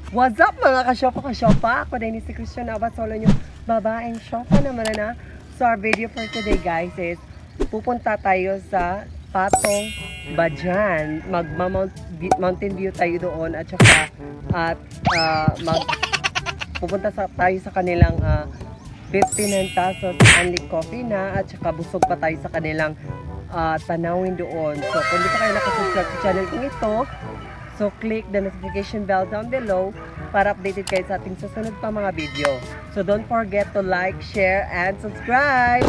What's up mga ka-shopa? Ako din si Christian Abad, solo nyo babaeng shopa naman na. So our video for today guys is pupunta tayo sa Patong Bajan. Mountain view tayo doon at saka pupunta tayo sa kanilang 59 pesos only coffee na at saka busog pa tayo sa kanilang tanawin doon. So kung di pa kayo nakasubscribe sa channel kong ito, so click the notification bell down below para updated kayo sa ating susunod pa mga video. So don't forget to like, share, and subscribe!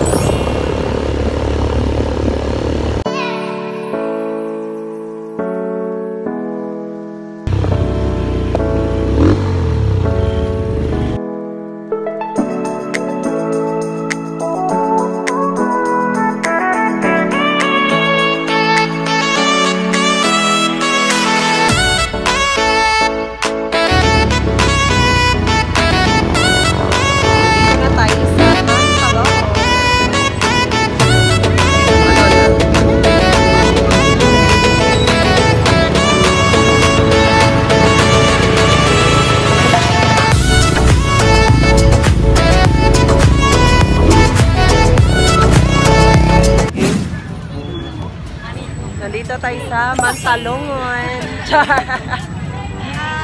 Nandito tayo sa Mantalongon.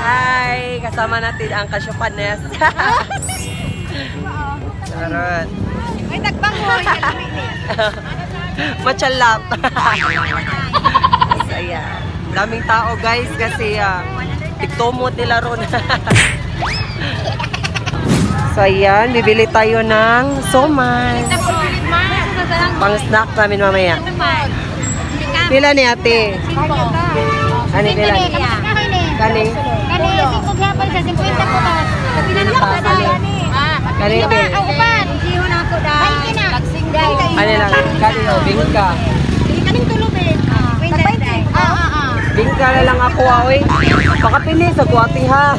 Hi! Kasama natin ang kasyopanes. Charot. May nagbangoy. Machalap. So, ayan. Daming tao guys kasi tiktomot nila ron. So ayan, bibili tayo ng somay. Pang snack namin mamaya. Pila ni ate? Kani pila ni? Kani? Kani, 5 hapon sa 50 po ba? Kani pila? Ang upan. Sihon ako da. Tagsing day. Ano lang? Kani o, bingka. Kaning tulubin. Bingka na lang ako oy. Baka pili sa kuwati ha.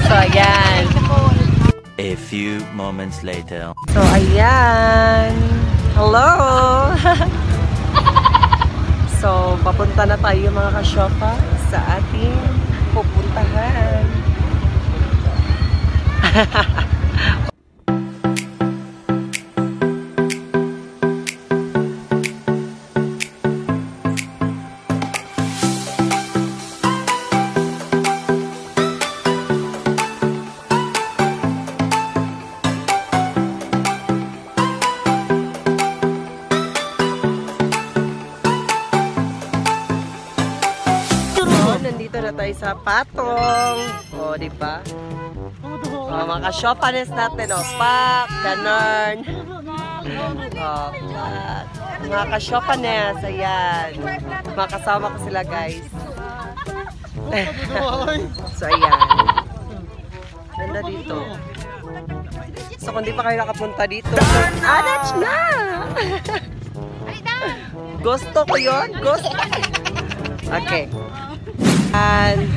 So ayan. A few moments later. So ayan. Hello. So, papunta na tayo mga ka-shopa sa ating pupuntahan. Nandito na tayo sa Patong. O, di ba? O, mga ka-shopanes natin, o. Pak, ganun. O, pak. Mga ka-shopanes, ayan. Mga kasama ko sila, guys. So, ayan. Ganda dito. So, kung di pa kayo nakapunta dito, that's na! Gusto ko yun? Gusto. Okay. And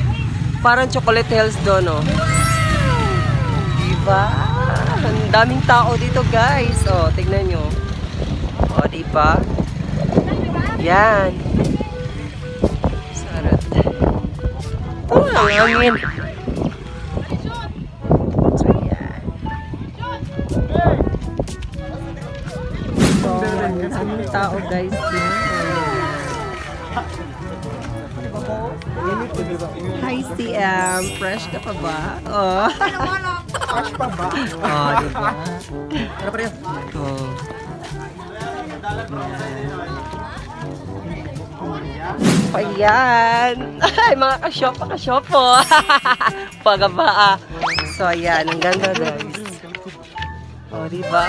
parang Chocolate Hills doon, no? Diba? Ang daming tao dito, guys. O, tignan nyo. O, diba? Yan. Sarap. Oh, ang hangin. So, yan. So, ang daming tao, guys. Hi, CM. Fresh ka pa ba? Oh. Fresh pa ba? Oh, diba? Ano pa rin? Oh. Ayan. Ay, mga ka-shopo. Pagaba. So, ayan. Ang ganda, guys. Oh, diba?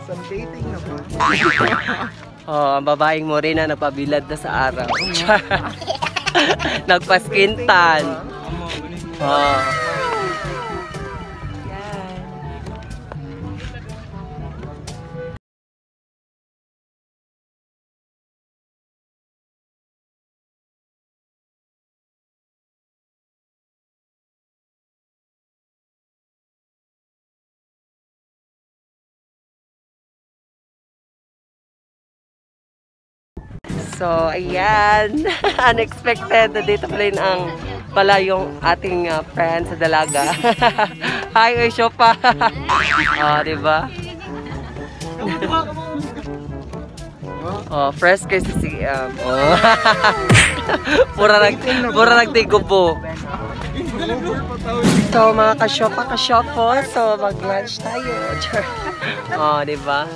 Some dating na ba? Oh, ang babaeng morena nagpabilad na sa araw. Nagpaskintan. Oh. So, ayan. Unexpected. Dito pala yung ating friend sa dalaga. Hi, oy, Shopa. Diba? Fresh kay sa CM. Mura nagtigubo. So, mga kasyopo, so mag-lunch tayo. Diba?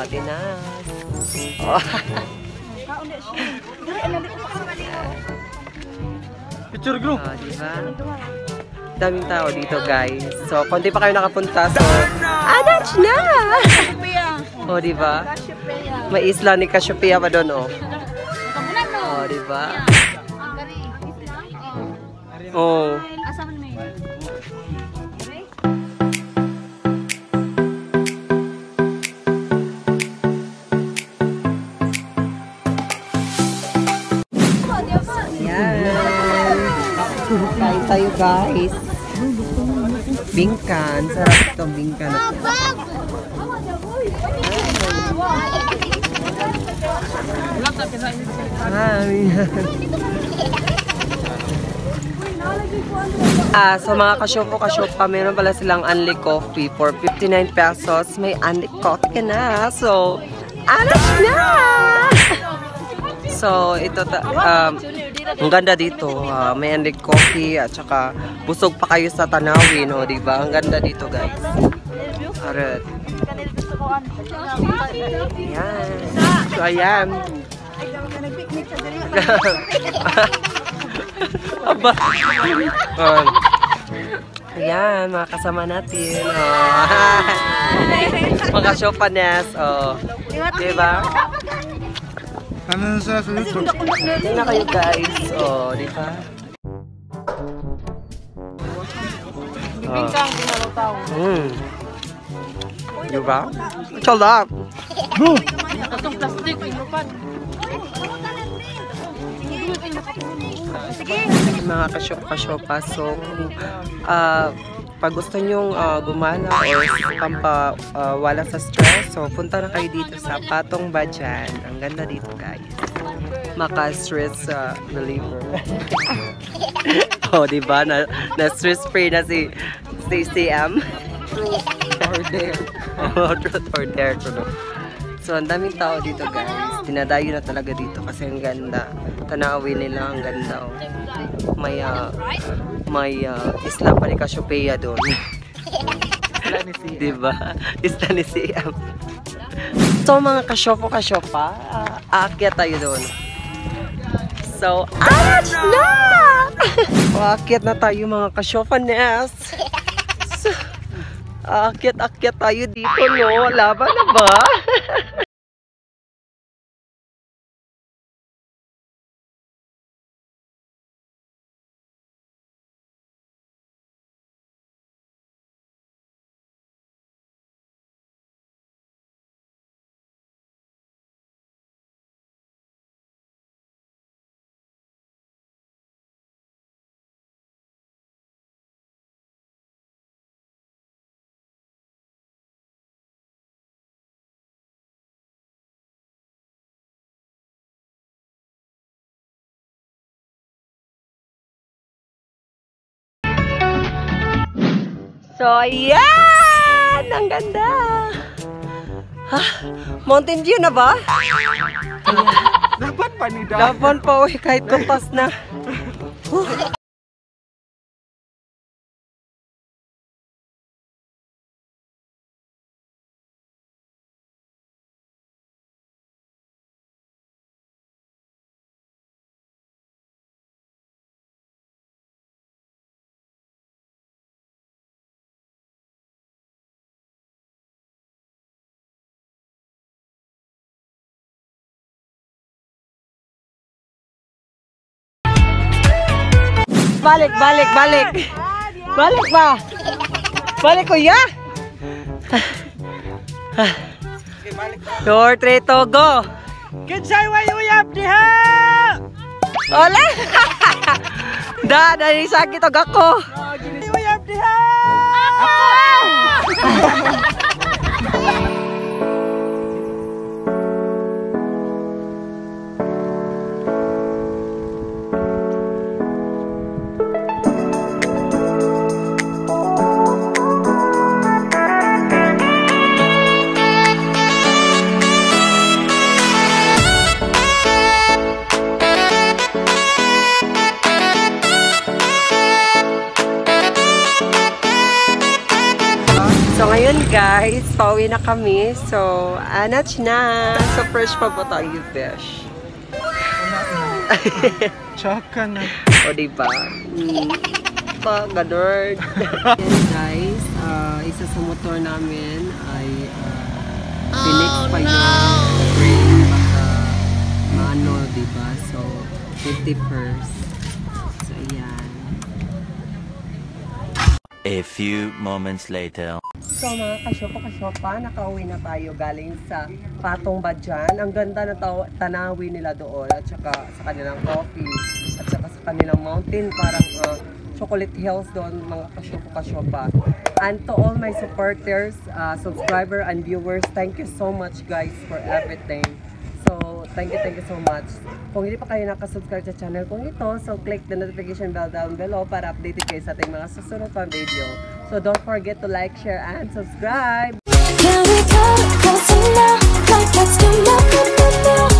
Tinas. Picture group. Diba? Daming tao dito, guys. So, kung di pa kayo nakapunta, so, anach na! Diba? May isla ni Cassiopeia pa doon, diba? Kain tayo, guys. Bingkan. Sarap itong bingkan. So mga kasyopa, meron pala silang unli coffee for 59 pesos. May unli coffee ka na. So, anak na! So, ito, ang ganda dito. May unli coffee at saka busog pa kayo sa tanawin, diba? Ang ganda dito, guys. Arat. Ayan. So, ayan. Aba. Ayan, mga kasama natin. Mga Shopanes. Diba? Ano na sa suluto? Tingnan kayo, guys. Diba? Diba? Chalap! Itong plastic, inupan. Mga kasyopa, so pag gusto nyong gumala or wala sa stress, so punta na kayo dito sa Patong Bajan. Ang ganda dito, guys. Maka-stress reliever. Diba? Na-stress free na si CM. Truth or dare. So, ang daming tao dito, guys. Dinadayo na talaga dito kasi ang ganda. Tanawin nila, ang ganda. May isla pa ni Cassiopeia doon. Diba? Isla ni CM. So, mga kasyopa, aakyat tayo doon. So, alas na! Aakyat na tayo, mga kasyopanes. So, aakyat tayo dito, no? Laban na ba? So, ayan! Ang ganda! Mountain View na ba? Dapat pa ni Dapat pa, kahit kumpas na. Balik. Balik ba? Balik, kuya. 4, 3, to go. Kinsay way uyab diha. Ole. Dari sakit og ako. Uyab diha. guys, pauwi na kami. So, anach na. So, fresh pa ba tayo, besh? Tsaka na. O, diba? Pa, ganun. Yan guys, isa sa motor namin ay Phoenix pa yung brain. Baka maano, diba? So, 51st. So, ayan. A few moments later. So mga kasyopa, nakauwi na tayo galing sa Patong Badyan. Ang ganda na tanawin nila doon at saka sa kanilang coffee at saka sa kanilang mountain, parang chocolate hills doon mga kasyopa. And to all my supporters, subscriber and viewers, thank you so much guys for everything. So thank you so much. Kung hindi pa kayo nakasubscribe sa channel kong ito, so click the notification bell down below para updated kayo sa ating mga susunod pang video. So don't forget to like, share, and subscribe! Can we go closer now? Like let's do nothing but now.